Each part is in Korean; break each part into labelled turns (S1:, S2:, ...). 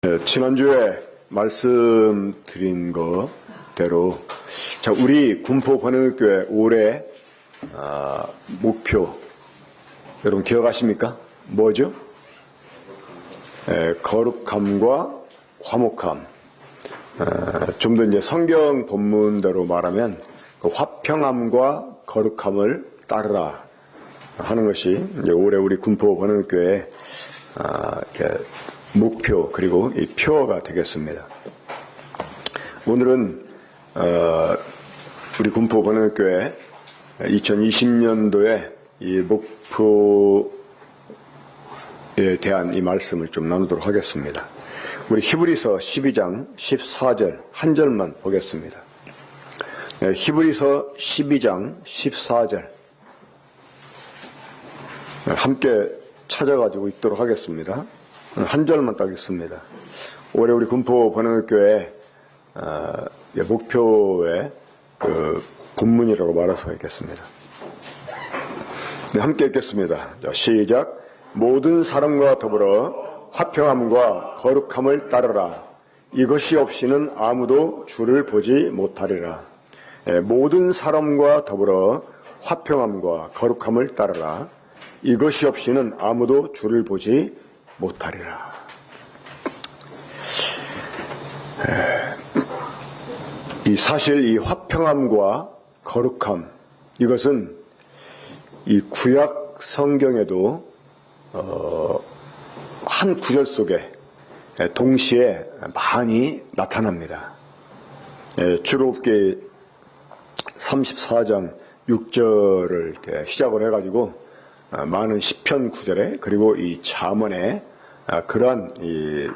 S1: 지난주에 말씀드린 거대로 우리 군포 번영교회 올해 목표 여러분 기억하십니까? 뭐죠? 거룩함과 화목함. 좀 더 이제 성경 본문대로 말하면 그 화평함과 거룩함을 따르라 하는 것이 이제 올해 우리 군포 번영교회 목표 그리고 이 표어가 되겠습니다. 오늘은 우리 군포 번영교회 2020년도에 이 목표에 대한 이 말씀을 좀 나누도록 하겠습니다. 우리 히브리서 12장 14절 한 절만 보겠습니다. 히브리서 12장 14절 함께 찾아가지고 읽도록 하겠습니다. 한 절만 딱 읽습니다. 올해 우리 군포 번영교회 목표의 그 본문이라고 말해서 읽겠습니다. 네, 함께 읽겠습니다. 자, 시작. 모든 사람과 더불어 화평함과 거룩함을 따르라. 이것이 없이는 아무도 주를 보지 못하리라. 모든 사람과 더불어 화평함과 거룩함을 따르라. 이것이 없이는 아무도 주를 보지 못하리라. 사실 이 화평함과 거룩함, 이것은 이 구약 성경에도 한 구절 속에 동시에 많이 나타납니다. 출애굽기 34장 6절을 이렇게 시작을 해가지고 많은 시편 구절에 그리고 이 잠언에 그러한 이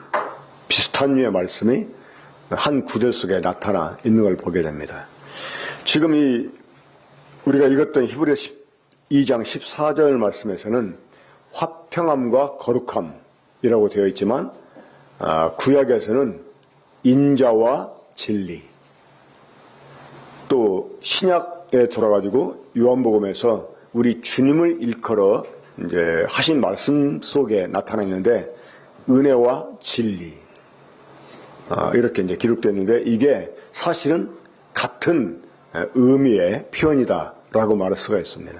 S1: 비슷한 류의 말씀이 한 구절 속에 나타나 있는 걸 보게 됩니다. 지금 이 우리가 읽었던 히브리서 2장 14절 말씀에서는 화평함과 거룩함이라고 되어 있지만 구약에서는 인자와 진리, 또 신약에 들어가지고 요한복음에서 우리 주님을 일컬어 이제 하신 말씀 속에 나타나 있는데 은혜와 진리 이렇게 이제 기록되어 있는데 이게 사실은 같은 의미의 표현이다라고 말할 수가 있습니다.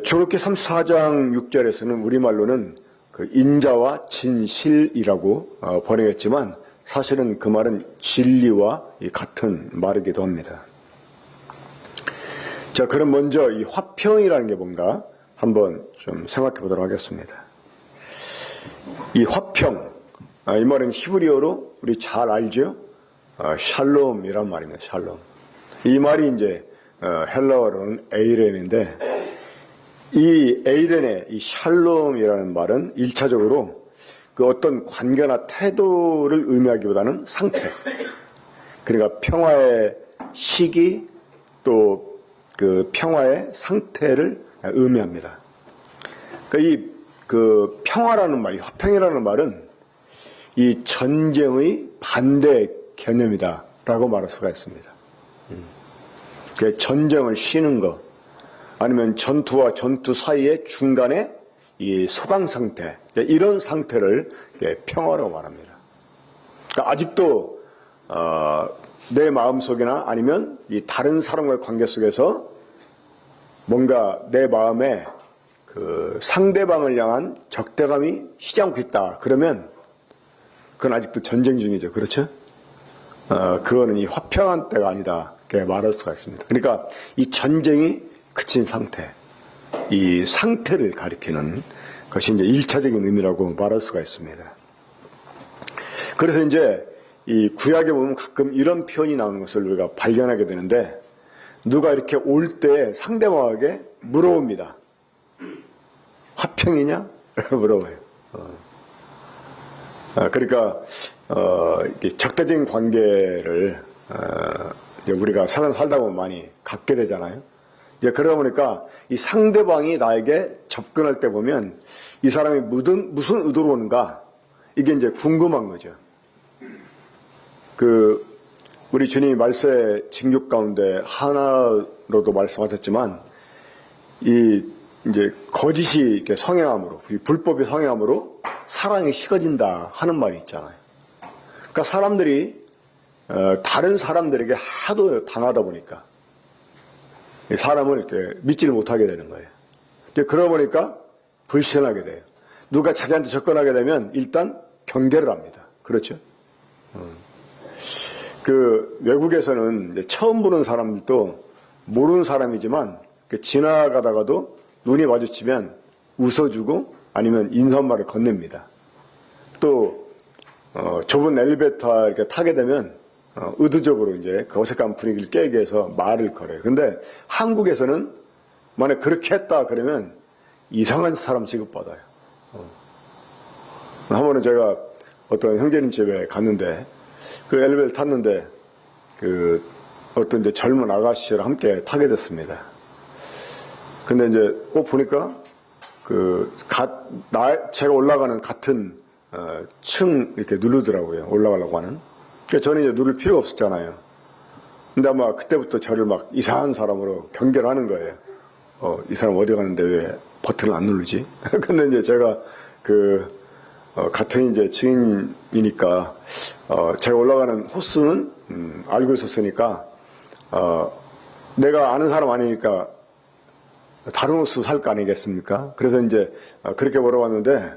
S1: 출애굽기 34장 6절에서는 우리말로는 그 인자와 진실이라고 번역했지만 사실은 그 말은 진리와 같은 말이기도 합니다. 자, 그럼 먼저 이 화평이라는 게 뭔가 한번 좀 생각해 보도록 하겠습니다. 이 화평, 이 말은 히브리어로 우리 잘 알죠? 샬롬이란 말입니다. 샬롬. 이 말이 이제 헬라어로는 에이렌인데 이 에이렌의 이 샬롬이라는 말은 1차적으로 그 어떤 관계나 태도를 의미하기보다는 상태, 그러니까 평화의 시기 또 그 평화의 상태를 의미합니다. 그러니까 그 평화라는 말, 화평이라는 말은 이 전쟁의 반대 개념이다라고 말할 수가 있습니다. 그 전쟁을 쉬는 것, 아니면 전투와 전투 사이의 중간에 이 소강 상태, 이런 상태를 평화라고 말합니다. 그러니까 아직도 내 마음속이나 아니면 이 다른 사람과의 관계 속에서 뭔가 내 마음에 그 상대방을 향한 적대감이 시지 않고 있다. 그러면 그건 아직도 전쟁 중이죠. 그렇죠? 그거는 이 화평한 때가 아니다. 이렇게 말할 수가 있습니다. 그러니까 이 전쟁이 그친 상태, 이 상태를 가리키는 것이 이제 1차적인 의미라고 말할 수가 있습니다. 그래서 이제 이 구약에 보면 가끔 이런 표현이 나오는 것을 우리가 발견하게 되는데 누가 이렇게 올 때 상대방에게 물어봅니다. 화평이냐? 물어봐요. 그러니까 적대적인 관계를 우리가 살다 보면 많이 갖게 되잖아요. 그러다 보니까 이 상대방이 나에게 접근할 때 보면 이 사람이 무슨 의도로 오는가 이게 이제 궁금한 거죠. 우리 주님이 말세 징육 가운데 하나로도 말씀하셨지만 이 이제 거짓이 이렇게 성행함으로, 불법이 성행함으로 사랑이 식어진다 하는 말이 있잖아요. 그러니까 사람들이 다른 사람들에게 하도 당하다 보니까 사람을 이렇게 믿지를 못하게 되는 거예요. 그러다 보니까 불신하게 돼요. 누가 자기한테 접근하게 되면 일단 경계를 합니다. 그렇죠? 그 외국에서는 이제 처음 보는 사람들도 모르는 사람이지만 지나가다가도 눈이 마주치면 웃어주고 아니면 인사말을 건넵니다. 또 좁은 엘리베이터 이렇게 타게 되면 의도적으로 이제 그 어색한 분위기를 깨기 위해서 말을 걸어요. 근데 한국에서는 만약 그렇게 했다 그러면 이상한 사람 취급받아요. 한 번은 제가 어떤 형제님 집에 갔는데 그 엘리베이터 탔는데 그 어떤 이제 젊은 아가씨랑 함께 타게 됐습니다. 근데 이제 보니까 제가 올라가는 같은 층 이렇게 누르더라고요. 올라가려고 하는. 그러니까 저는 이제 누를 필요가 없었잖아요. 근데 아마 그때부터 저를 막 이상한 사람으로 경계를 하는 거예요. 이 사람 어디 가는데 왜 버튼을 안 누르지? 근데 이제 제가 같은 이제 증인이니까, 제가 올라가는 호수는, 알고 있었으니까, 내가 아는 사람 아니니까 다른 호수 살 거 아니겠습니까? 그래서 이제 그렇게 물어봤는데,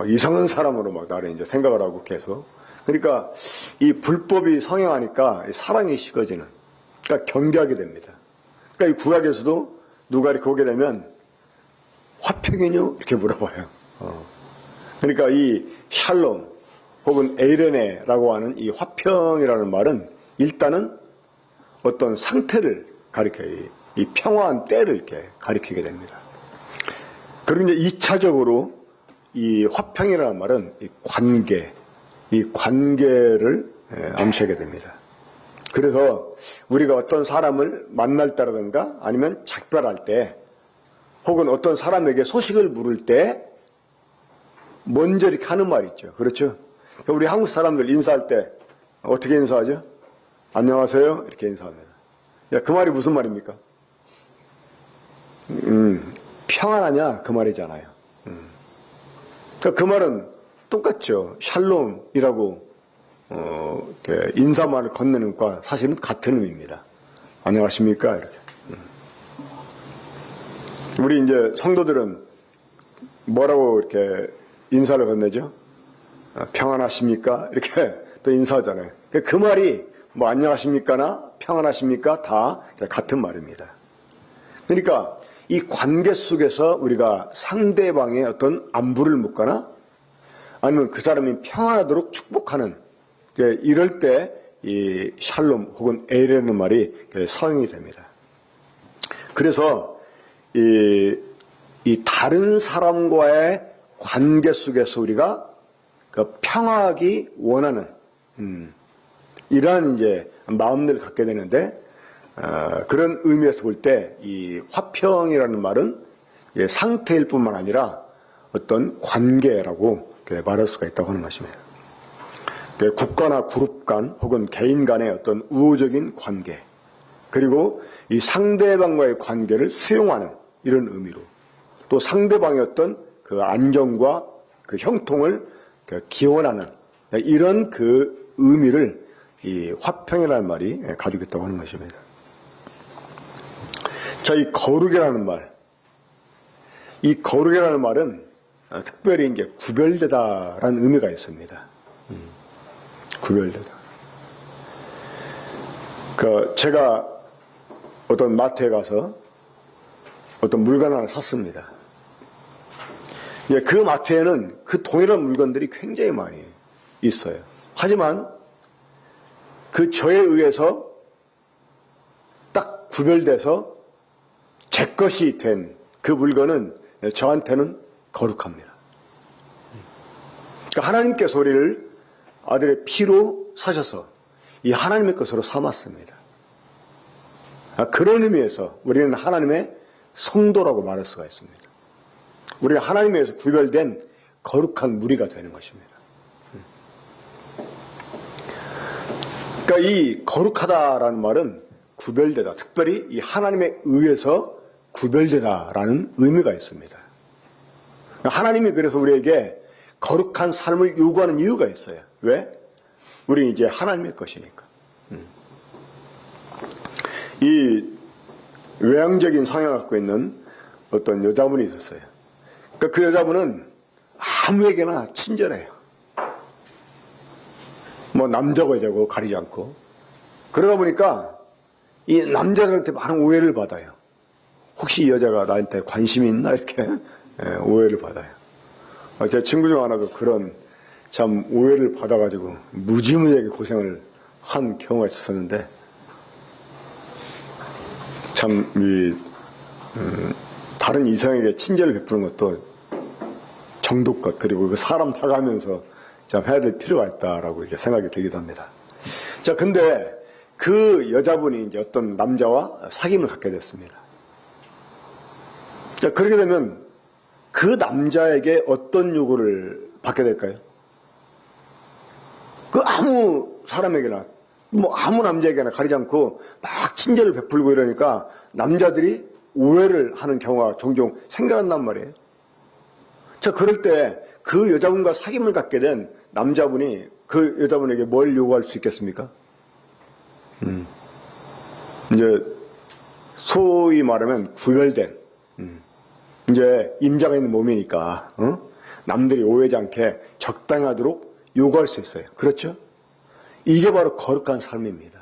S1: 이상한 사람으로 막 나를 이제 생각을 하고 계속. 그러니까 이 불법이 성행하니까 사랑이 식어지는, 그러니까 경계하게 됩니다. 그러니까 이 구약에서도 누가 이렇게 오게 되면 화평이뇨? 이렇게 물어봐요. 그러니까 이 샬롬 혹은 에이레네라고 하는 이 화평이라는 말은 일단은 어떤 상태를 가리켜요. 이 평화한 때를 이렇게 가리키게 됩니다. 그리고 이제 2차적으로 이 화평이라는 말은 이 관계를 암시하게 됩니다. 그래서 우리가 어떤 사람을 만날 때라든가 아니면 작별할 때 혹은 어떤 사람에게 소식을 물을 때 먼저 이렇게 하는 말이 있죠. 그렇죠? 우리 한국 사람들 인사할 때 어떻게 인사하죠? 안녕하세요. 이렇게 인사합니다. 그 말이 무슨 말입니까? 평안하냐? 그 말이잖아요. 그 말은 똑같죠. 샬롬이라고 이렇게 인사말을 건네는 것과 사실은 같은 의미입니다. 안녕하십니까? 이렇게. 우리 이제 성도들은 뭐라고 이렇게 인사를 건네죠? 평안하십니까? 이렇게 또 인사하잖아요. 그 말이 뭐 안녕하십니까나 평안하십니까? 다 같은 말입니다. 그러니까 이 관계 속에서 우리가 상대방의 어떤 안부를 묻거나 아니면 그 사람이 평안하도록 축복하는, 이럴 때 이 샬롬 혹은 에이라는 말이 사용이 됩니다. 그래서 이 다른 사람과의 관계 속에서 우리가 평화하기 원하는 이러한 이제 마음들을 갖게 되는데, 그런 의미에서 볼 때 이 화평이라는 말은 상태일 뿐만 아니라 어떤 관계라고 말할 수가 있다고 하는 것입니다. 국가나 그룹 간 혹은 개인 간의 어떤 우호적인 관계, 그리고 이 상대방과의 관계를 수용하는 이런 의미로, 또 상대방의 어떤 그 안정과 그 형통을 기원하는 이런 그 의미를 이 화평이라는 말이 가지고 있다고 하는 것입니다. 자, 이 거룩이라는 말, 이 거룩이라는 말은 특별히 이제 구별되다라는 의미가 있습니다. 구별되다. 제가 어떤 마트에 가서 어떤 물건 하나 샀습니다. 그 마트에는 그 동일한 물건들이 굉장히 많이 있어요. 하지만 그 저에 의해서 딱 구별돼서 제 것이 된 그 물건은 저한테는 거룩합니다. 그러니까 하나님께서 우리를 아들의 피로 사셔서 이 하나님의 것으로 삼았습니다. 그런 의미에서 우리는 하나님의 성도라고 말할 수가 있습니다. 우리는 하나님에서 구별된 거룩한 무리가 되는 것입니다. 그러니까 이 거룩하다라는 말은 구별되다, 특별히 이 하나님에 의해서 구별되다라는 의미가 있습니다. 하나님이 그래서 우리에게 거룩한 삶을 요구하는 이유가 있어요. 왜? 우리 이제 하나님의 것이니까. 이 외향적인 성향을 갖고 있는 어떤 여자분이 있었어요. 그러니까 그 여자분은 아무에게나 친절해요. 뭐 남자고 여자고 가리지 않고. 그러다 보니까 이 남자들한테 많은 오해를 받아요. 혹시 이 여자가 나한테 관심이 있나 이렇게 오해를 받아요. 제 친구 중 하나도 그런 참 오해를 받아가지고 무지무지하게 고생을 한 경우가 있었는데 참 다른 이성에게 친절을 베푸는 것도 정도껏 그리고 그 사람 다가면서 참 해야 될 필요가 있다라고 이렇게 생각이 들기도 합니다. 자, 근데 그 여자분이 이제 어떤 남자와 사귐을 갖게 됐습니다. 자, 그렇게 되면 그 남자에게 어떤 요구를 받게 될까요? 그 아무 사람에게나 뭐 아무 남자에게나 가리지 않고 막 친절을 베풀고 이러니까 남자들이 오해를 하는 경우가 종종 생겨난단 말이에요. 자, 그럴 때 그 여자분과 사귐을 갖게 된 남자분이 그 여자분에게 뭘 요구할 수 있겠습니까? 이제 소위 말하면 구별된 이제 임자가 있는 몸이니까 남들이 오해하지 않게 적당히 하도록 요구할 수 있어요. 그렇죠? 이게 바로 거룩한 삶입니다.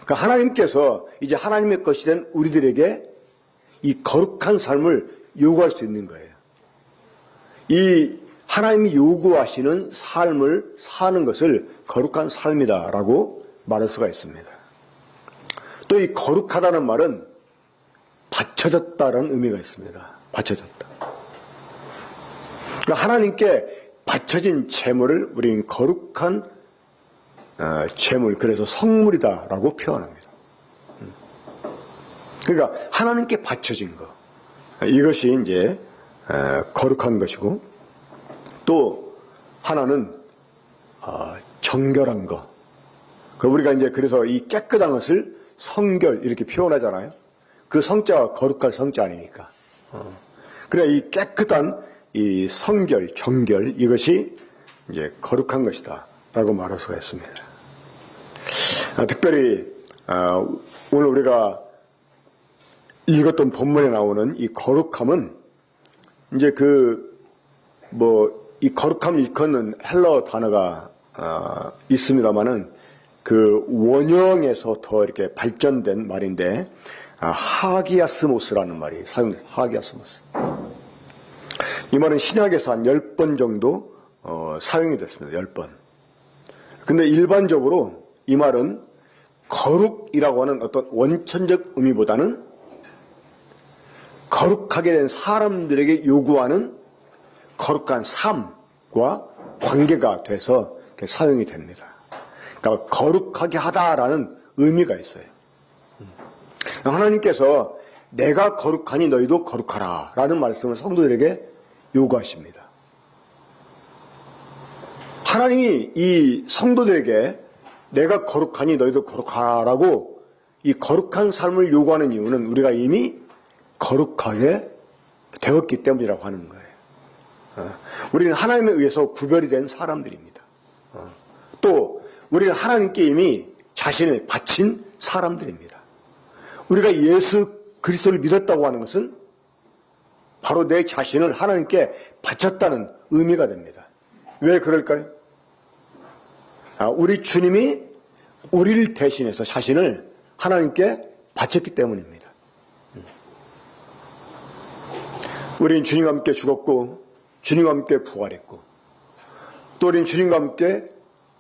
S1: 그러니까 하나님께서 이제 하나님의 것이 된 우리들에게 이 거룩한 삶을 요구할 수 있는 거예요. 이 하나님이 요구하시는 삶을 사는 것을 거룩한 삶이다라고 말할 수가 있습니다. 또 이 거룩하다는 말은 바쳐졌다는 의미가 있습니다. 바쳐졌다. 그러니까 하나님께 바쳐진 재물을 우리는 거룩한 재물, 그래서 성물이다라고 표현합니다. 그러니까 하나님께 바쳐진 것, 이것이 이제 거룩한 것이고, 또 하나는 정결한 것. 우리가 이제 그래서 이 깨끗한 것을 성결 이렇게 표현하잖아요. 그 성자가 거룩할 성자 아닙니까? 그래 이 깨끗한 이 성결, 정결 이것이 이제 거룩한 것이다라고 말할 수가 있습니다. 특별히 오늘 우리가 읽었던 본문에 나오는 이 거룩함은 이제 이 거룩함을 일컫는 헬러 단어가 있습니다만은 그 원형에서 더 이렇게 발전된 말인데 하기아스모스라는 말이 사용돼요. 하기아스모스. 이 말은 신약에서 한 10번 정도 사용이 됐습니다. 10번. 근데 일반적으로 이 말은 거룩이라고 하는 어떤 원천적 의미보다는 거룩하게 된 사람들에게 요구하는 거룩한 삶과 관계가 돼서 사용이 됩니다. 그러니까 거룩하게 하다라는 의미가 있어요. 하나님께서 내가 거룩하니 너희도 거룩하라 라는 말씀을 성도들에게 요구하십니다. 하나님이 이 성도들에게 내가 거룩하니 너희도 거룩하라고 이 거룩한 삶을 요구하는 이유는 우리가 이미 거룩하게 되었기 때문이라고 하는 거예요. 우리는 하나님에 의해서 구별이 된 사람들입니다. 또 우리는 하나님께 이미 자신을 바친 사람들입니다. 우리가 예수 그리스도를 믿었다고 하는 것은 바로 내 자신을 하나님께 바쳤다는 의미가 됩니다. 왜 그럴까요? 우리 주님이 우리를 대신해서 자신을 하나님께 바쳤기 때문입니다. 우리는 주님과 함께 죽었고 주님과 함께 부활했고 또 우리는 주님과 함께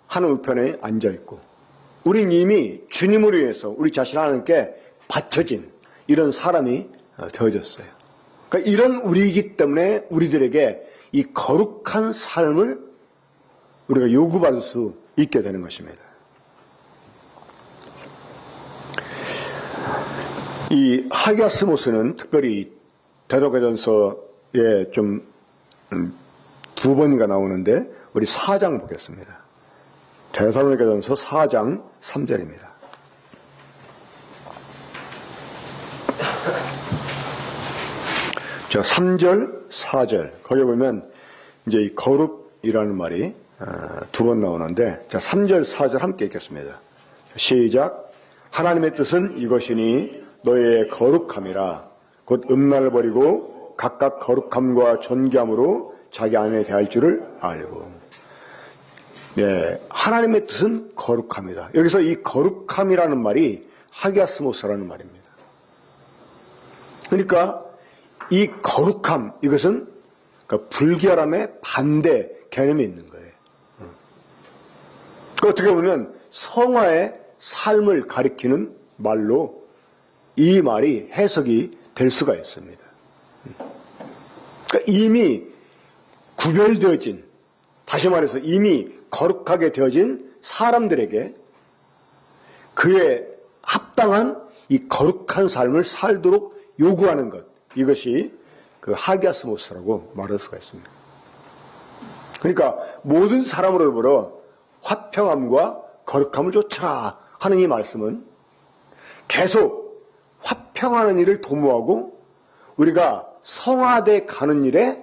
S1: 하늘 우편에 앉아있고 우리는 이미 주님으로 인해서 우리 자신 하나님께 바쳐진 이런 사람이 되어졌어요. 그러니까 이런 우리이기 때문에 우리들에게 이 거룩한 삶을 우리가 요구받을 수 있게 되는 것입니다. 이 하기아스모스는 특별히 데살로니가전서에 좀 두 번인가 나오는데 우리 4장 보겠습니다. 데살로니가전서 4장 3절입니다. 자, 3절, 4절. 거기 보면 이제 이 거룩이라는 말이 두 번 나오는데, 자, 3절, 4절 함께 읽겠습니다. 시작. 하나님의 뜻은 이것이니 너희의 거룩함이라. 곧 음란을 버리고 각각 거룩함과 존귀함으로 자기 안에 대할 줄을 알고. 예, 하나님의 뜻은 거룩함이다. 여기서 이 거룩함이라는 말이 하기아스모스라는 말입니다. 그러니까 이 거룩함, 이것은 그러니까 불결함의 반대 개념이 있는 거예요. 그러니까 어떻게 보면 성화의 삶을 가리키는 말로 이 말이 해석이 될 수가 있습니다. 그러니까 이미 구별되어진, 다시 말해서 이미 거룩하게 되어진 사람들에게 그에 합당한 이 거룩한 삶을 살도록 요구하는 것, 이것이 그 하기아스모스라고 말할 수가 있습니다. 그러니까 모든 사람으로 더불어 화평함과 거룩함을 쫓아라 하는 이 말씀은 계속 화평하는 일을 도모하고 우리가 성화돼 가는 일에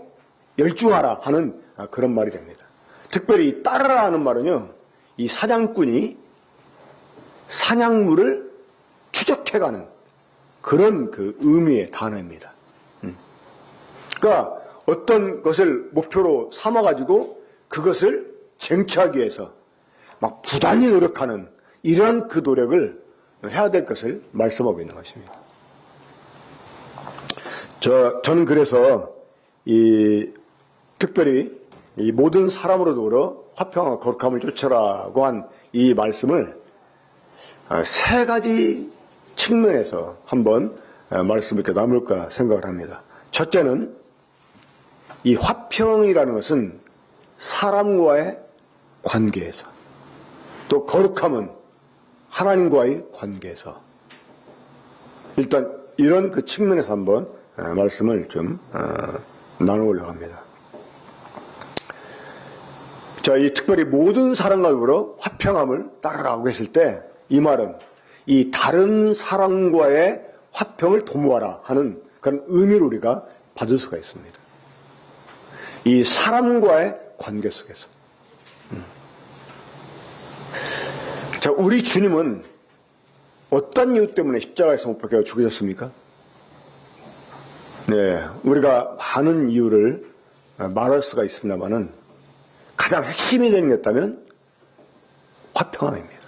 S1: 열중하라 하는 그런 말이 됩니다. 특별히 따르라 하는 말은요, 이 사냥꾼이 사냥물을 추적해가는 그런 그 의미의 단어입니다. 그러니까 어떤 것을 목표로 삼아가지고 그것을 쟁취하기 위해서 막 부단히 노력하는 이런 그 노력을 해야 될 것을 말씀하고 있는 것입니다. 저는 그래서 특별히 이 모든 사람으로 더불어 화평과 거룩함을 쫓아라고 한 이 말씀을 세 가지 측면에서 한번 말씀을 이렇게 나눌까 생각을 합니다. 첫째는 이 화평이라는 것은 사람과의 관계에서, 또 거룩함은 하나님과의 관계에서, 일단 이런 그 측면에서 한번 말씀을 좀 나누려고 합니다. 자, 이 특별히 모든 사람과 더불어 화평함을 따르라고 했을 때 이 말은 이 다른 사람과의 화평을 도모하라 하는 그런 의미를 우리가 받을 수가 있습니다. 이 사람과의 관계 속에서. 자, 우리 주님은 어떤 이유 때문에 십자가에서 못 박혀 죽으셨습니까? 네, 우리가 많은 이유를 말할 수가 있습니다만은 가장 핵심이 되는 게 있다면 화평함입니다.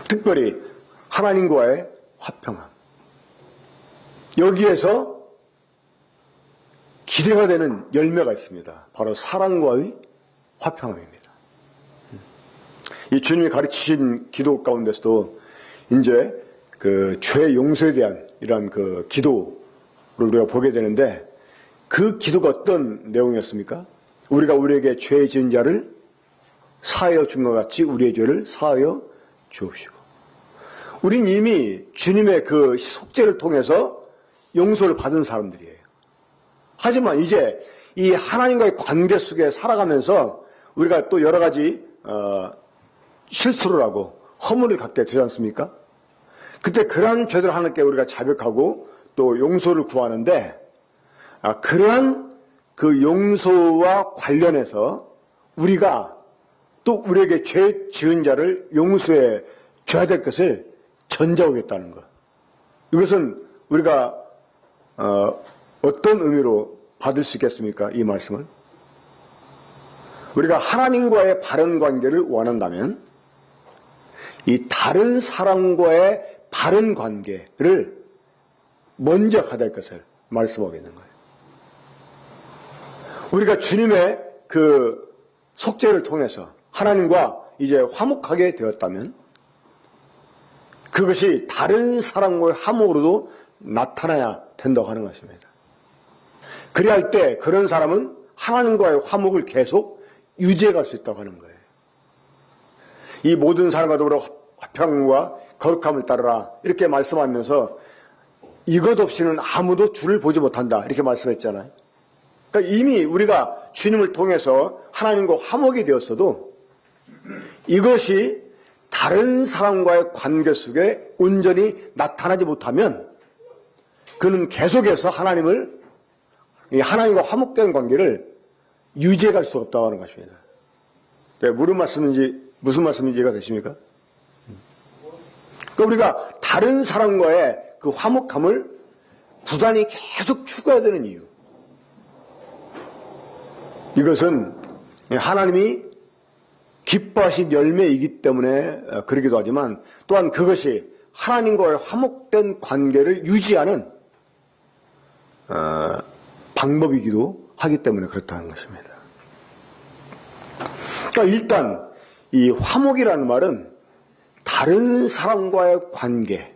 S1: 특별히 하나님과의 화평함. 여기에서 기대가 되는 열매가 있습니다. 바로 사랑과의 화평함입니다. 이 주님이 가르치신 기도 가운데서도 이제 그 죄 용서에 대한 이런 그 기도를 우리가 보게 되는데, 그 기도가 어떤 내용이었습니까? 우리가 우리에게 죄 지은 자를 사하여 준 것 같이 우리의 죄를 사하여 주옵시고. 우린 이미 주님의 그 속죄를 통해서 용서를 받은 사람들이에요. 하지만 이제 이 하나님과의 관계 속에 살아가면서 우리가 또 여러 가지 실수를 하고 허물을 갖게 되지 않습니까? 그때 그러한 죄들 하나님께 우리가 자백하고 또 용서를 구하는데, 그러한 그 용서와 관련해서 우리가 또 우리에게 죄 지은 자를 용서해 줘야 될 것을 전제하겠다는 것. 이것은 우리가 어떤 의미로 받을 수 있겠습니까? 이 말씀을. 우리가 하나님과의 바른 관계를 원한다면 이 다른 사람과의 바른 관계를 먼저 가질 것을 말씀하고 있는 거예요. 우리가 주님의 그 속죄를 통해서 하나님과 이제 화목하게 되었다면 그것이 다른 사람과의 화목으로도 나타나야 된다고 하는 것입니다. 그래야 할 때 그런 사람은 하나님과의 화목을 계속 유지해 갈 수 있다고 하는 거예요. 이 모든 사람과 더불어 화평과 거룩함을 따르라 이렇게 말씀하면서 이것 없이는 아무도 주를 보지 못한다 이렇게 말씀했잖아요. 그러니까 이미 우리가 주님을 통해서 하나님과 화목이 되었어도 이것이 다른 사람과의 관계 속에 온전히 나타나지 못하면 그는 계속해서 하나님을 이 하나님과 화목된 관계를 유지해 갈 수가 없다고 하는 것입니다. 네, 무슨 말씀인지 이해가 되십니까? 그러니까 우리가 다른 사람과의 그 화목함을 부단히 계속 추구해야 되는 이유. 이것은 하나님이 기뻐하신 열매이기 때문에 그러기도 하지만 또한 그것이 하나님과의 화목된 관계를 유지하는 방법이기도 하기 때문에 그렇다는 것입니다. 그러니까 일단 이 화목이라는 말은 다른 사람과의 관계에서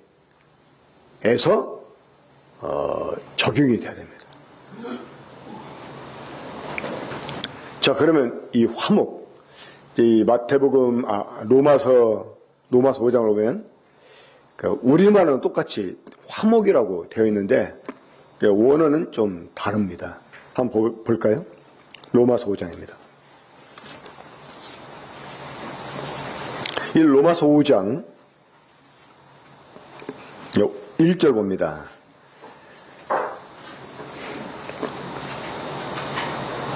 S1: 적용이 돼야 됩니다. 자, 그러면 이 화목, 이 마태복음, 로마서 5장을 보면 우리말은 똑같이 화목이라고 되어 있는데 원어는 좀 다릅니다. 한번 볼까요? 로마서 5장입니다. 이 로마서 5장 1절 봅니다.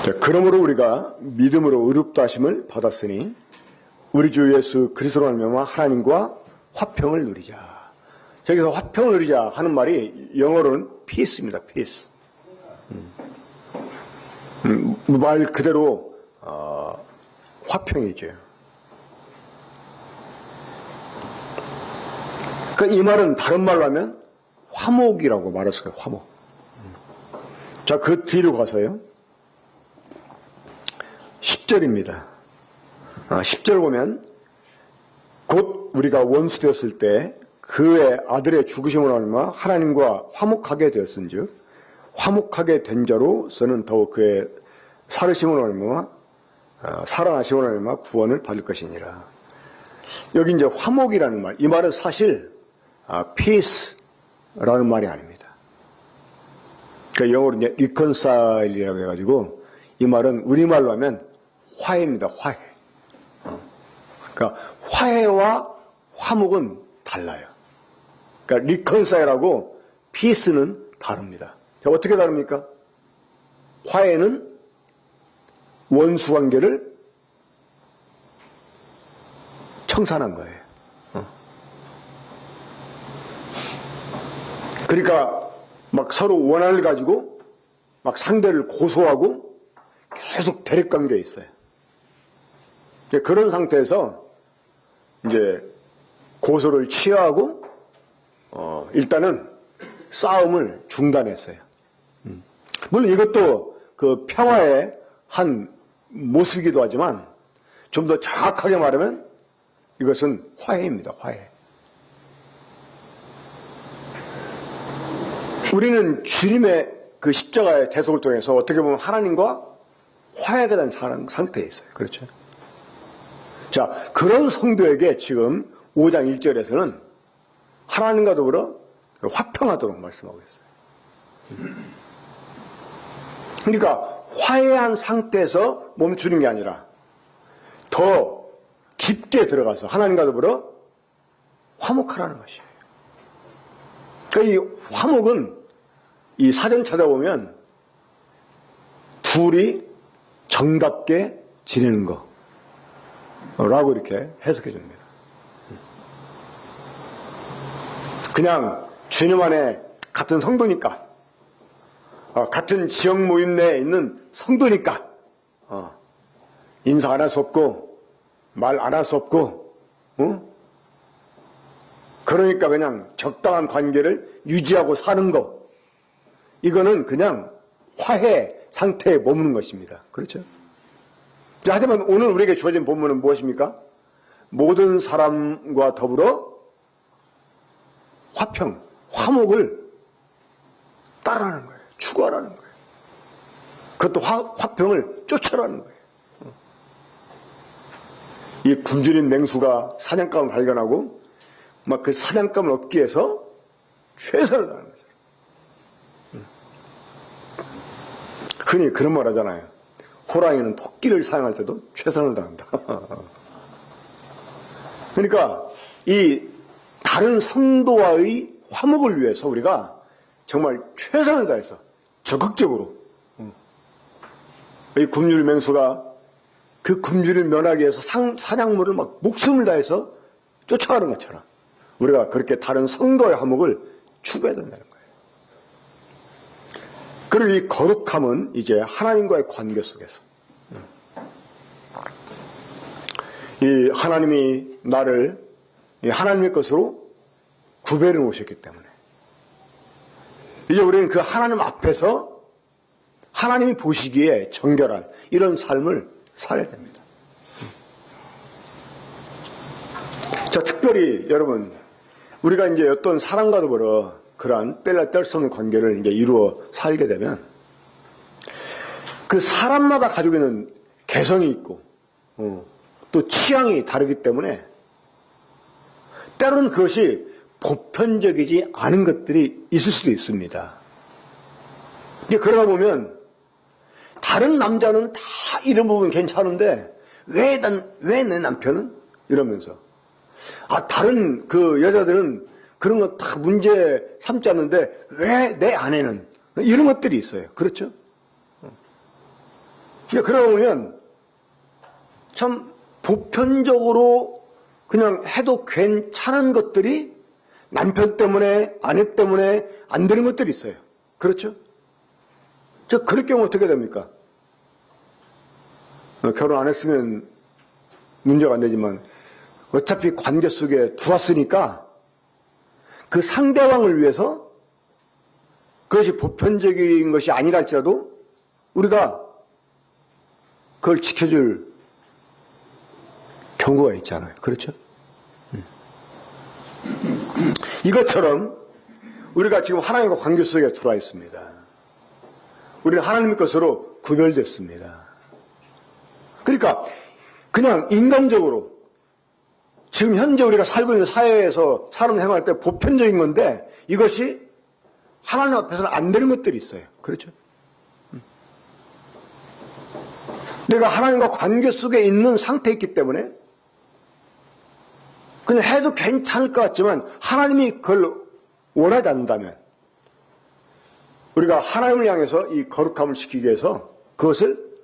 S1: 자, 그러므로 우리가 믿음으로 의롭다 하심을 받았으니 우리 주 예수 그리스도로 말미암아 하나님과 화평을 누리자. 저기서 화평을 누리자 하는 말이 영어로는 peace입니다. peace. 말 그대로 화평이죠. 그러니까 이 말은 다른 말로 하면 화목이라고 말할 수가 있어요. 화목. 자, 그 뒤로 가서요. 10절입니다. 10절 보면 곧 우리가 원수 되었을 때 그의 아들의 죽으심으로 말미암아 하나님과 화목하게 되었은즉 화목하게 된 자로서는 더욱 그의 살으심으로 말미암아 살아나심으로 말미암아 구원을 받을 것이니라. 여기 이제 화목이라는 말, 이 말은 사실 peace라는 말이 아닙니다. 그러니까 영어로 이제 reconcile이라고 해가지고 이 말은 우리말로 하면 화해입니다. 화해. 그러니까 화해와 화목은 달라요. 그러니까 reconcile하고 peace는 다릅니다. 자, 어떻게 다릅니까? 화해는 원수 관계를 청산한 거예요. 그러니까 막 서로 원한을 가지고 막 상대를 고소하고 계속 대립 관계에 있어요. 그런 상태에서 이제 고소를 취하하고 일단은 싸움을 중단했어요. 물론 이것도 그 평화의 한 모습이기도 하지만 좀 더 정확하게 말하면 이것은 화해입니다. 화해. 우리는 주님의 그 십자가의 대속을 통해서 어떻게 보면 하나님과 화해가 된 상태에 있어요. 그렇죠? 자, 그런 성도에게 지금 5장 1절에서는 하나님과 더불어 화평하도록 말씀하고 있어요. 그러니까 화해한 상태에서 멈추는 게 아니라 더 깊게 들어가서 하나님과 더불어 화목하라는 것이에요. 그러니까 이 화목은 이 사전 찾아보면 둘이 정답게 지내는 거라고 이렇게 해석해 줍니다. 그냥 주님 안에 같은 성도니까, 같은 지역 모임 내에 있는 성도니까 인사 안 할 수 없고 말 안 할 수 없고 그러니까 그냥 적당한 관계를 유지하고 사는 거, 이거는 그냥 화해 상태에 머무는 것입니다. 그렇죠? 하지만 오늘 우리에게 주어진 본문은 무엇입니까? 모든 사람과 더불어 화평, 화목을 따라하는 거예요. 추구하라는 거예요. 그것도 화평을 쫓아라는 거예요. 이 굶주린 맹수가 사냥감을 발견하고 막 그 사냥감을 얻기 위해서 최선을 다하는 거죠. 흔히 그런 말 하잖아요. 호랑이는 토끼를 사냥할 때도 최선을 다한다. 그러니까 이 다른 성도와의 화목을 위해서 우리가 정말 최선을 다해서 적극적으로 이 굶주린 맹수가 그 굶주림을 면하기 위해서 사냥물을 막 목숨을 다해서 쫓아가는 것처럼 우리가 그렇게 다른 성도의 화목을 추구해야 된다는 거예요. 그리고 이 거룩함은 이제 하나님과의 관계 속에서 이 하나님이 나를 하나님의 것으로 구별해 놓으셨기 때문에 이제 우리는 그 하나님 앞에서 하나님이 보시기에 정결한 이런 삶을 살아야 됩니다. 자, 특별히 여러분, 우리가 이제 어떤 사람과 더불어 그러한 뗄 수 없는 관계를 이제 이루어 살게 되면 그 사람마다 가지고 있는 개성이 있고 또 취향이 다르기 때문에 때로는 그것이 보편적이지 않은 것들이 있을 수도 있습니다. 그러다 보면 다른 남자는 다 이런 부분 괜찮은데 왜 내 남편은? 이러면서 다른 그 여자들은 그런 거 다 문제 삼지 않는데 왜 내 아내는? 이런 것들이 있어요. 그렇죠? 그러다 보면 참 보편적으로 그냥 해도 괜찮은 것들이 남편 때문에 아내 때문에 안 되는 것들이 있어요. 그렇죠? 그럴 경우 어떻게 됩니까? 결혼 안 했으면 문제가 안 되지만 어차피 관계 속에 들어왔으니까 그 상대방을 위해서 그것이 보편적인 것이 아니라 할지라도 우리가 그걸 지켜줄 경우가 있잖아요. 그렇죠? 이것처럼 우리가 지금 하나님과 관계 속에 들어와 있습니다. 우리는 하나님의 것으로 구별됐습니다. 그러니까 그냥 인간적으로 지금 현재 우리가 살고 있는 사회에서 사람 생활할 때 보편적인 건데 이것이 하나님 앞에서는 안 되는 것들이 있어요. 그렇죠? 내가 하나님과 관계 속에 있는 상태였기 때문에 그냥 해도 괜찮을 것 같지만 하나님이 그걸 원하지 않는다면 우리가 하나님을 향해서 이 거룩함을 지키기 위해서 그것을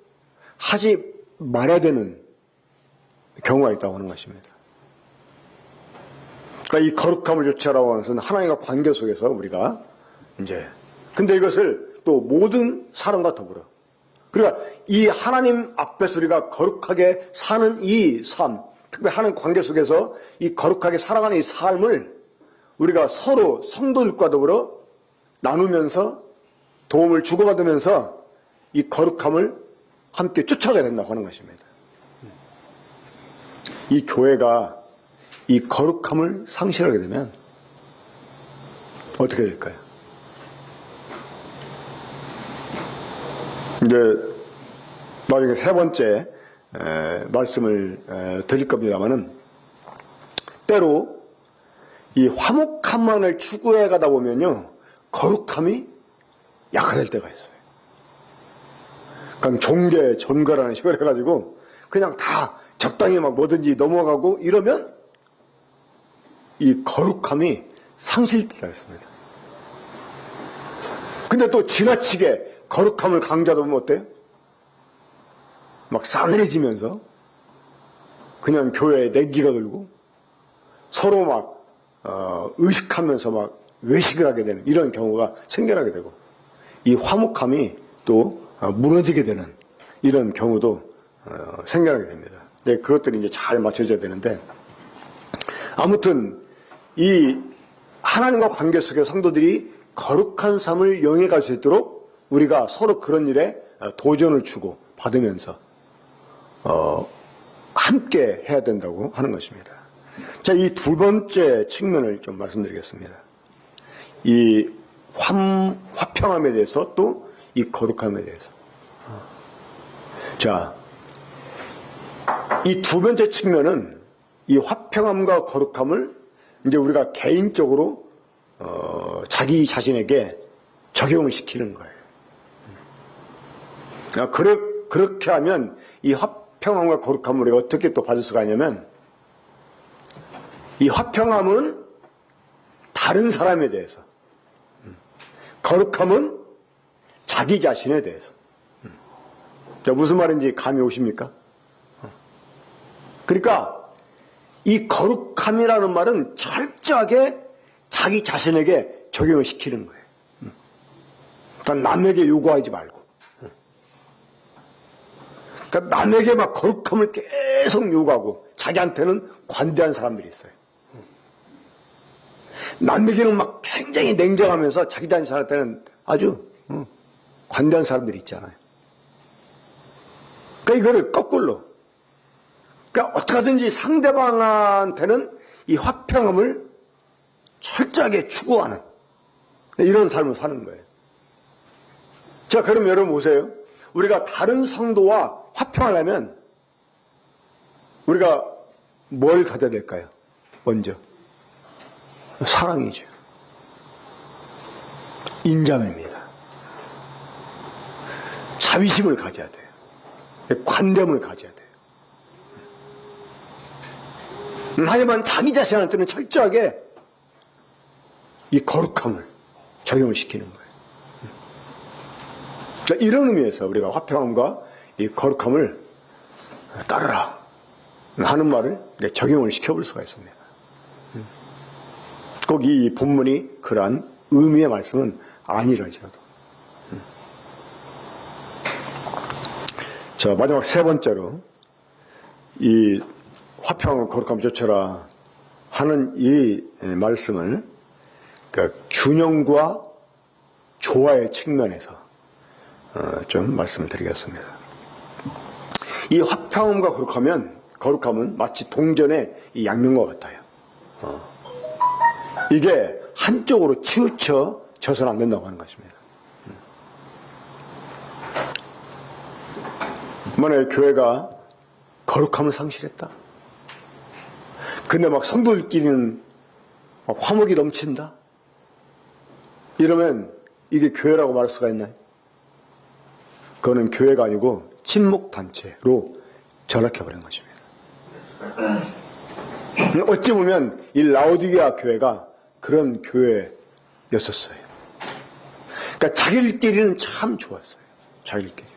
S1: 하지 말아야 되는 경우가 있다고 하는 것입니다. 그러니까 이 거룩함을 유치하라고 하는 것은 하나님과 관계 속에서 우리가 근데 이것을 또 모든 사람과 더불어 그러니까 이 하나님 앞에서 우리가 거룩하게 사는 이 삶, 특별히 하나님 관계 속에서 이 거룩하게 살아가는 이 삶을 우리가 서로 성도들과 더불어 나누면서 도움을 주고받으면서 이 거룩함을 함께 쫓아가야 된다고 하는 것입니다. 이 교회가 이 거룩함을 상실하게 되면 어떻게 될까요? 이제 나중에 세 번째 말씀을 드릴 겁니다만은 때로 이 화목함만을 추구해 가다 보면요 거룩함이 약화될 때가 있어요. 그냥 종교 전거라는 식으로 해가지고 그냥 다 적당히 막 뭐든지 넘어가고 이러면 이 거룩함이 상실 때가 있습니다. 근데 또 지나치게 거룩함을 강조하다 보면 어때요? 막 싸늘해지면서 그냥 교회에 냉기가 돌고 서로 막 의식하면서 막 외식을 하게 되는 이런 경우가 생겨나게 되고 이 화목함이 또 무너지게 되는 이런 경우도 생겨나게 됩니다. 네, 그것들이 이제 잘 맞춰져야 되는데 아무튼 이 하나님과 관계 속의 성도들이 거룩한 삶을 영해갈 수 있도록 우리가 서로 그런 일에 도전을 주고 받으면서 함께 해야 된다고 하는 것입니다. 자, 이 두 번째 측면을 좀 말씀드리겠습니다. 이 화평함에 대해서 또 이 거룩함에 대해서. 자, 이 두 번째 측면은 이 화평함과 거룩함을 이제 우리가 개인적으로 자기 자신에게 적용을 시키는 거예요. 그렇게 하면 이 화평함과 거룩함을 우리가 어떻게 또 받을 수가 있냐면 이 화평함은 다른 사람에 대해서 거룩함은 자기 자신에 대해서 자, 무슨 말인지 감이 오십니까? 그러니까 이 거룩함이라는 말은 철저하게 자기 자신에게 적용을 시키는 거예요. 그러니까 남에게 요구하지 말고. 그러니까 남에게 막 거룩함을 계속 요구하고 자기한테는 관대한 사람들이 있어요. 남에게는 막 굉장히 냉정하면서 자기 자신한테는 아주 관대한 사람들이 있잖아요. 그러니까 이거를 거꾸로. 그러니까 어떻게 하든지 상대방한테는 이 화평함을 철저하게 추구하는 이런 삶을 사는 거예요. 자, 그럼 여러분 보세요. 우리가 다른 성도와 화평하려면 우리가 뭘 가져야 될까요? 먼저 사랑이죠. 인자매입니다. 자비심을 가져야 돼요. 관념을 가져야 돼요. 하지만 자기 자신한테는 철저하게 이 거룩함을 적용을 시키는 거예요. 그러니까 이런 의미에서 우리가 화평함과 이 거룩함을 따르라 하는 말을 적용을 시켜볼 수가 있습니다. 꼭 이 본문이 그러한 의미의 말씀은 아니랄지라도. 자, 마지막 세 번째로 이 화평과 거룩함을 좇아라 하는 이 말씀을 그러니까 균형과 조화의 측면에서 좀 말씀을 드리겠습니다. 이 화평함과 거룩함은 마치 동전의 이 양면과 같아요. 이게 한쪽으로 치우쳐져서는 안 된다고 하는 것입니다. 만약에 교회가 거룩함을 상실했다. 근데 막 성도들끼리는 막 화목이 넘친다. 이러면 이게 교회라고 말할 수가 있나요? 그거는 교회가 아니고 친목단체로 전락해버린 것입니다. 어찌 보면 이 라오디게아 교회가 그런 교회였었어요. 그러니까 자기들끼리는 참 좋았어요. 자기들끼리.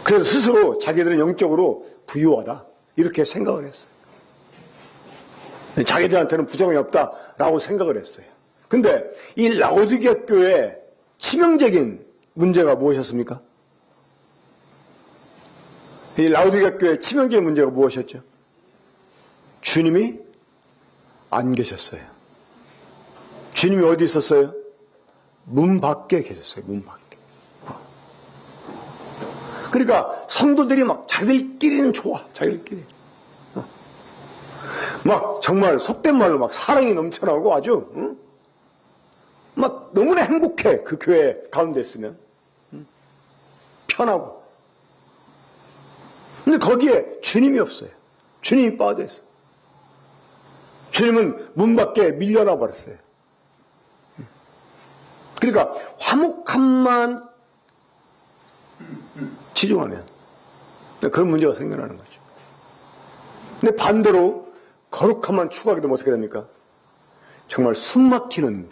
S1: 그래서 스스로 자기들은 영적으로 부유하다 이렇게 생각을 했어요. 자기들한테는 부정이 없다라고 생각을 했어요. 근데 이 라오디게아 교회의 치명적인 문제가 무엇이었습니까? 이 라오디게아 교회의 치명적인 문제가 무엇이었죠? 주님이 안 계셨어요. 주님이 어디 있었어요? 문 밖에 계셨어요. 문 밖에. 그러니까 성도들이 막 자기들끼리는 좋아. 자기들끼리. 막 정말 속된 말로 막 사랑이 넘쳐나고 아주 막 너무나 행복해. 그 교회 가운데 있으면. 편하고. 근데 거기에 주님이 없어요. 주님이 빠져 있어요. 주님은 문 밖에 밀려나 버렸어요. 그러니까 화목함만 치중하면 그런 문제가 생겨나는 거죠. 근데 반대로 거룩함만 추구하게 되면 어떻게 됩니까? 정말 숨막히는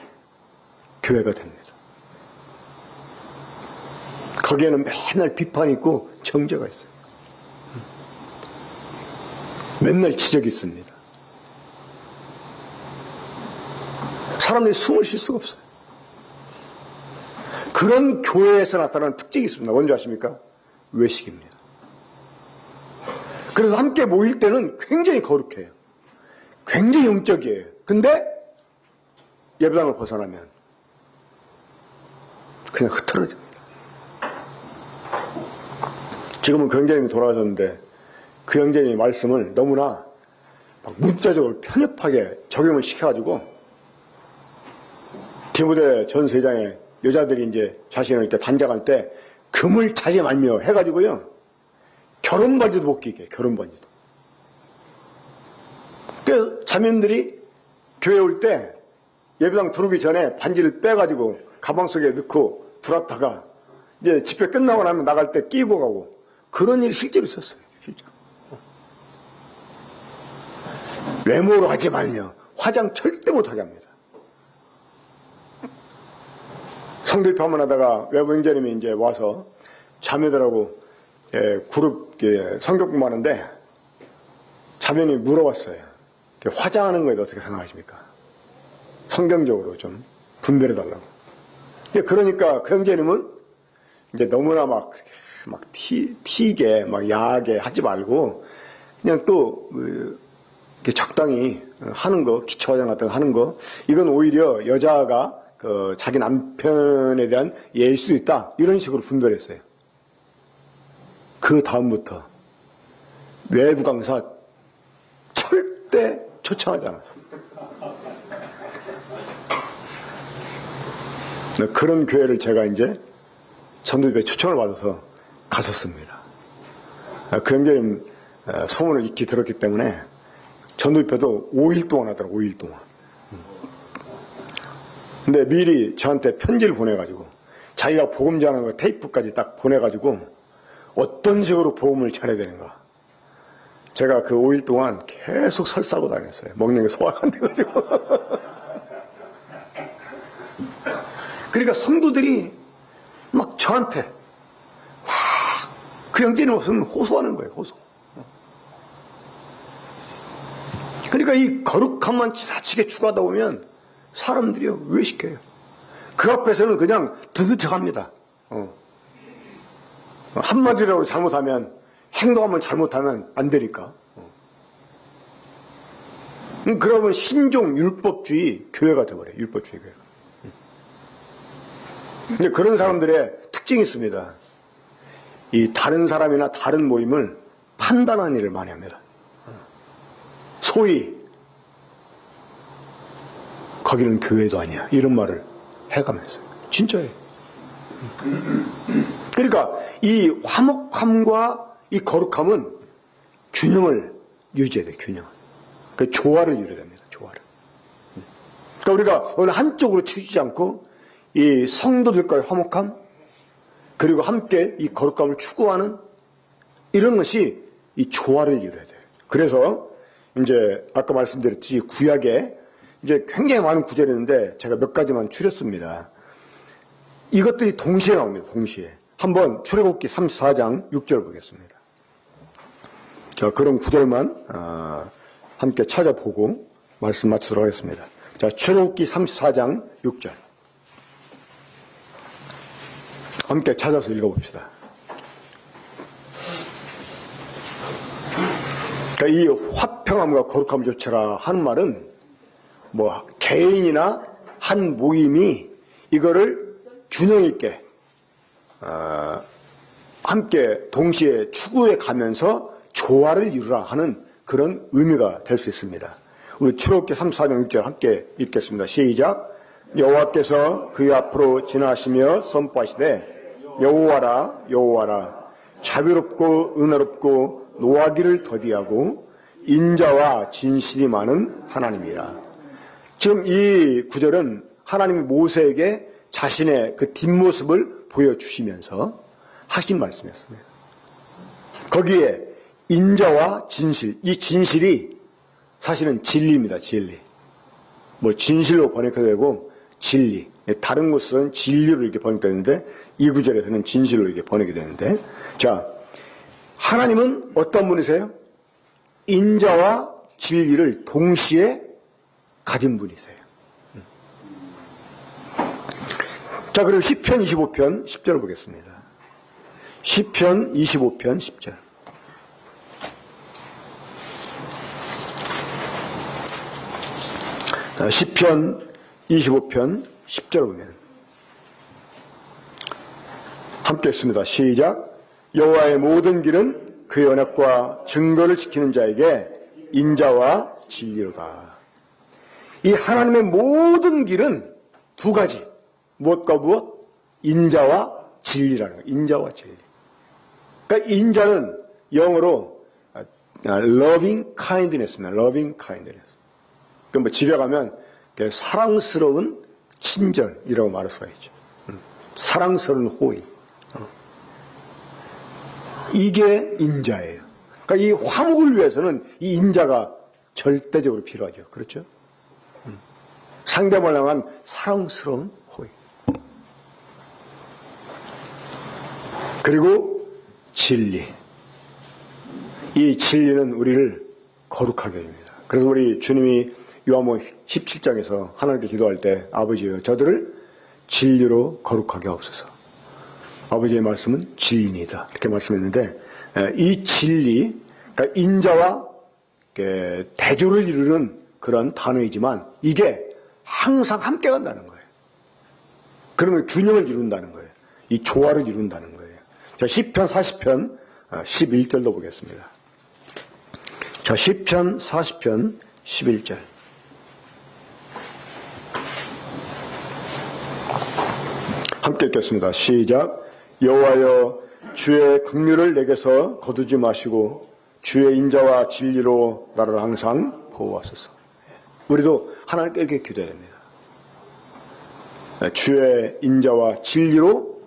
S1: 교회가 됩니다. 거기에는 맨날 비판이 있고 정죄가 있어요. 맨날 지적이 있습니다. 사람들이 숨을 쉴 수가 없어요. 그런 교회에서 나타나는 특징이 있습니다. 뭔지 아십니까? 외식입니다. 그래서 함께 모일 때는 굉장히 거룩해요. 굉장히 영적이에요. 근데 예배당을 벗어나면 그냥 흐트러집니다. 지금은 그 형제님이 돌아가셨는데 그 형제님의 말씀을 너무나 문자적으로 편협하게 적용을 시켜가지고 디모데 전세장에 여자들이 이제 자신을 이렇게 단장할 때 금을 타지 말며 해가지고요. 결혼 반지도 못 끼게, 결혼 반지도. 그래서 자매들이 교회 올 때 예배당 들어오기 전에 반지를 빼가지고 가방 속에 넣고 들었다가 이제 집회 끝나고 나면 나갈 때 끼고 가고 그런 일이 실제로 있었어요. 실제로. 외모로 하지 말며 화장 절대 못하게 합니다. 성도입 한번 하다가 외부 형제님이 이제 와서 자매들하고 그룹 성경 공부하는데 자매님이 물어봤어요. 화장하는 거에 대해서 어떻게 생각하십니까? 성경적으로 좀 분별해달라고. 그러니까 그 형제님은 이제 너무나 막 튀게, 막 야하게 하지 말고, 그냥 또, 이렇게 적당히 하는 거, 기초 화장 같은 거 하는 거, 이건 오히려 여자가 자기 남편에 대한 예일 수도 있다. 이런 식으로 분별했어요. 그 다음부터 외부 강사 절대 초청하지 않았어. 그런 교회를 제가 이제 전도집에 초청을 받아서 갔었습니다. 그 형제님 소문을 익히 들었기 때문에 전도집회도 5일 동안 하더라고, 5일 동안. 근데 미리 저한테 편지를 보내가지고 자기가 복음 전하는 거 테이프까지 딱 보내가지고 어떤 식으로 복음을 전해야 되는가. 제가 그 5일 동안 계속 설사하고 다녔어요. 먹는 게 소화가 안 돼가지고. 그러니까 성도들이 막 저한테 그 형제님 없으면 호소하는 거예요. 호소. 그러니까 이 거룩함만 지나치게 추구하다 보면 사람들이요 외식해요. 그 앞에서는 그냥 듣는 척합니다. 한마디라도 잘못하면, 행동하면 잘못하면 안 되니까. 그러면 신종 율법주의 교회가 되어버려요. 율법주의 교회가. 근데 그런 사람들의 특징이 있습니다. 이 다른 사람이나 다른 모임을 판단하는 일을 많이 합니다. 소위 거기는 교회도 아니야 이런 말을 해가면서 진짜예요. 그러니까 이 화목함과 이 거룩함은 균형을 유지해야 돼요. 균형. 그 조화를 이루어야 됩니다. 조화를. 그러니까 우리가 어느 한쪽으로 치우치지 않고 이 성도들과의 화목함 그리고 함께 이 거룩함을 추구하는 이런 것이 이 조화를 이루어야 돼요. 그래서 이제 아까 말씀드렸듯이 구약에 이제 굉장히 많은 구절이 있는데 제가 몇 가지만 추렸습니다. 이것들이 동시에 나옵니다. 동시에. 한번 출애굽기 34장 6절 보겠습니다. 자, 그런 구절만 함께 찾아보고 말씀 마치도록 하겠습니다. 자, 출애굽기 34장 6절. 함께 찾아서 읽어봅시다. 그러니까 이 화평함과 거룩함을 좇아라 하는 말은 뭐 개인이나 한 모임이 이거를 균형 있게 함께 동시에 추구해 가면서 조화를 이루라 하는 그런 의미가 될 수 있습니다. 우리 출애굽기 34장 6절 함께 읽겠습니다. 시작. 여호와께서 그의 앞으로 지나시며 선포하시되 여호와라 여호와라 자비롭고 은혜롭고 노하기를 더디하고 인자와 진실이 많은 하나님이라. 지금 이 구절은 하나님이 모세에게 자신의 그 뒷모습을 보여주시면서 하신 말씀이었습니다. 거기에 인자와 진실, 이 진실이 사실은 진리입니다. 진리. 뭐 진실로 번역해도 되고 진리. 다른 곳은 진리로 이렇게 번역되는데 이 구절에서는 진실로 이렇게 번역이 되는데, 자, 하나님은 어떤 분이세요? 인자와 진리를 동시에 가진 분이세요. 자, 그리고 시편 25편 10절 보겠습니다. 시편 25편 10절. 자, 시편 25편 10절 보면 함께 했습니다. 시작. 여호와의 모든 길은 그의 언약과 증거를 지키는 자에게 인자와 진리로다. 이 하나님의 모든 길은 두 가지. 무엇과 무엇? 인자와 진리라는 거예요. 인자와 진리. 그러니까 인자는 영어로 loving kindness입니다. loving kindness. 그럼 뭐 집에 가면 사랑스러운 친절이라고 말할 수가 있죠. 사랑스러운 호의. 이게 인자예요. 그러니까 이 화목을 위해서는 이 인자가 절대적으로 필요하죠. 그렇죠? 상대방을 향한 사랑스러운 호의. 그리고 진리. 이 진리는 우리를 거룩하게 합니다. 그래서 우리 주님이 요한복음 17장에서 하나님께 기도할 때 아버지여 저들을 진리로 거룩하게 하옵소서. 아버지의 말씀은 진리이다. 이렇게 말씀했는데 이 진리, 그러니까 인자와 대조를 이루는 그런 단어이지만 이게 항상 함께 간다는 거예요. 그러면 균형을 이룬다는 거예요. 이 조화를 이룬다는 거예요. 자, 시편 40편 11절도 보겠습니다. 자, 시편 40편 11절. 함께 읽겠습니다. 시작. 여호와여 주의 긍휼을 내게서 거두지 마시고 주의 인자와 진리로 나를 항상 보호하소서. 우리도 하나님께 이렇게 기도해야 됩니다. 주의 인자와 진리로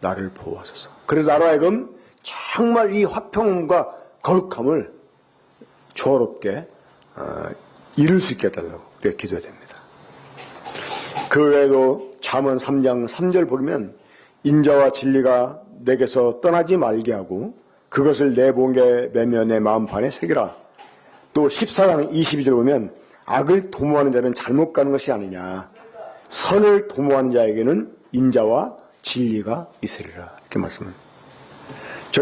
S1: 나를 보호하소서. 그래서 나로 하여금 정말 이 화평함과 거룩함을 조화롭게 이룰 수 있게 해달라고 그렇게 기도해야 됩니다. 그 외에도 잠언 3장 3절 보면 인자와 진리가 내게서 떠나지 말게 하고 그것을 내 봉에 매며 내 마음판에 새기라. 또 14장 22절 보면 악을 도모하는 자는 잘못 가는 것이 아니냐. 선을 도모하는 자에게는 인자와 진리가 있으리라. 이렇게 말씀합니다.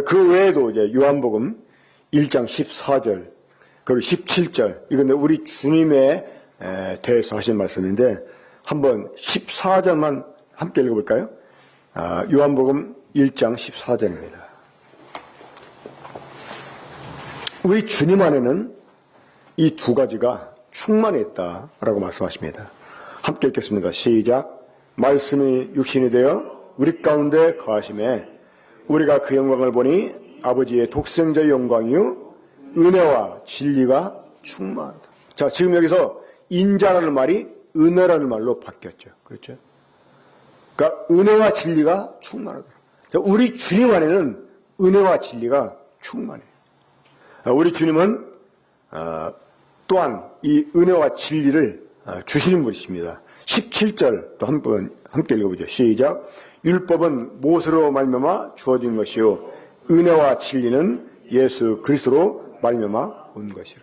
S1: 그 외에도 이제 요한복음 1장 14절 그리고 17절 이건 우리 주님에 대해서 하신 말씀인데 한번 14절만 함께 읽어볼까요? 요한복음 1장 14절입니다. 우리 주님 안에는 이 두 가지가 충만해 있다라고 말씀하십니다. 함께 읽겠습니다. 시작. 말씀이 육신이 되어 우리 가운데 거하심에 우리가 그 영광을 보니 아버지의 독생자의 영광이요 은혜와 진리가 충만하다. 자, 지금 여기서 인자라는 말이 은혜라는 말로 바뀌었죠. 그렇죠? 그러니까 은혜와 진리가 충만하다. 자, 우리 주님 안에는 은혜와 진리가 충만해요. 우리 주님은 또한 이 은혜와 진리를 주시는 분이십니다. 17절 또 한번 함께 읽어보죠. 시작. 율법은 못으로 말미암아 주어진 것이요 은혜와 진리는 예수 그리스도로 말미암아 온 것이라.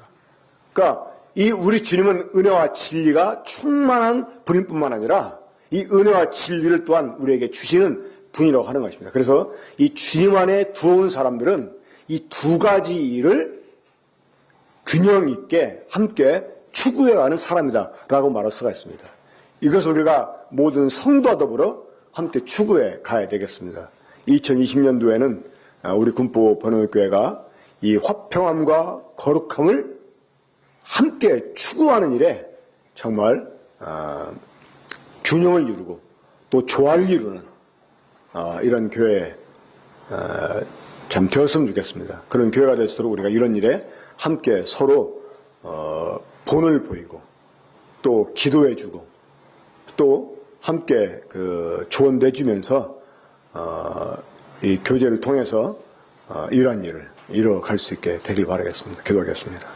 S1: 그러니까 이 우리 주님은 은혜와 진리가 충만한 분일 뿐만 아니라 이 은혜와 진리를 또한 우리에게 주시는 분이라고 하는 것입니다. 그래서 이 주님 안에 들어온 사람들은 이 두 가지 일을 균형 있게 함께 추구해가는 사람이다라고 말할 수가 있습니다. 이것을 우리가 모든 성도와 더불어 함께 추구해 가야 되겠습니다. 2020년도에는 우리 군포 번영교회가 이 화평함과 거룩함을 함께 추구하는 일에 정말 균형을 이루고 또 조화를 이루는 이런 교회 참 되었으면 좋겠습니다. 그런 교회가 될수록 우리가 이런 일에 함께 서로 본을 보이고 또 기도해주고 또 함께 그 조언내주면서 이 교제를 통해서 이러한 일을 이뤄갈 수 있게 되길 바라겠습니다. 기도하겠습니다.